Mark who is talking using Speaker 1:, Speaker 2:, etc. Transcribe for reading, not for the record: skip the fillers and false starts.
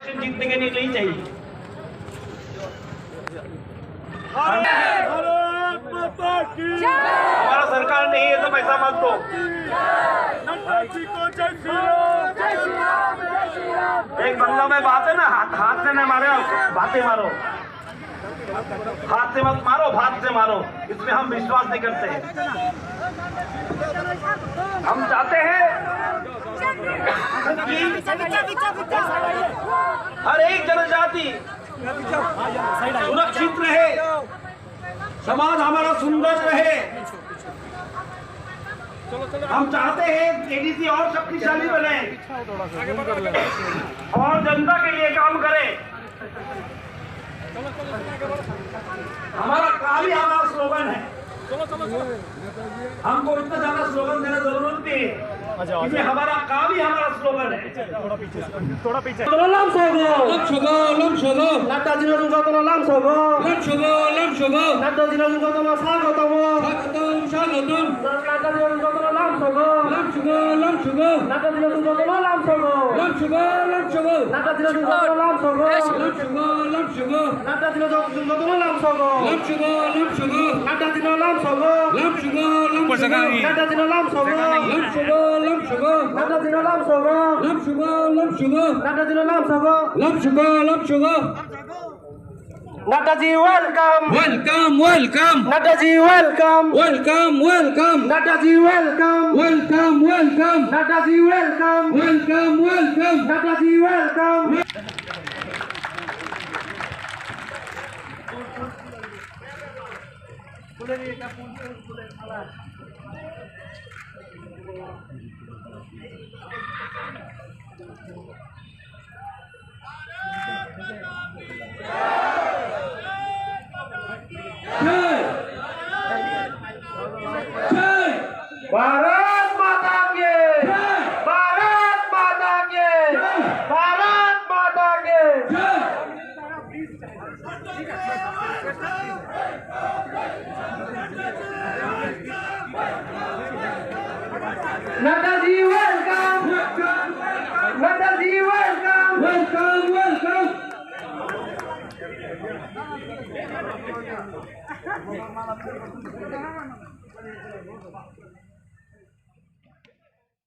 Speaker 1: जीतने के लिए नहीं चाहिए। हमारा सरकार नहीं है तो पैसा मत दो। एक बंगला में बात है ना, हाथ से न मारो, बातें मारो। हाथ से मत मारो, भात से मारो। इसमें हम विश्वास नहीं करते। हम चाहते हैं हर एक जनजाति सुरक्षित रहे, समाज हमारा सुंदर रहे। हम चाहते हैं एडीसी और शक्तिशाली बने और जनता के लिए काम करे। हमारा काम ही हमारा स्लोगन है। हमको इतना ज्यादा स्लोगन देने जरूरत नहीं है, क्योंकि हमारा काम ही हमारा स्लोगन है। थोड़ा पीछे लाम सोगो लाम सोगो नाटा जिनो जुगो लाम सोगो लाम सोगो नाटा जिनो जुगो स्वागतम स्वागतम नाटा जिनो जुगो लाम सोगो नाटा जिनो जुगो लाम सोगो नाटा जिनो जुगो लाम सोगो नाटा जिनो जुगो लाम सोगो नाटा जिनो लाम सोगो नाटा जिनो लाम सोगो नाटा जिनो लाम सोगो नाटा जिनो लाम Sogou Nataji welcome Nataji welcome Nataji welcome Nataji welcome Nataji welcome Bharat माता के भारत माता के भारत माता के Nataji welcome Nataji welcome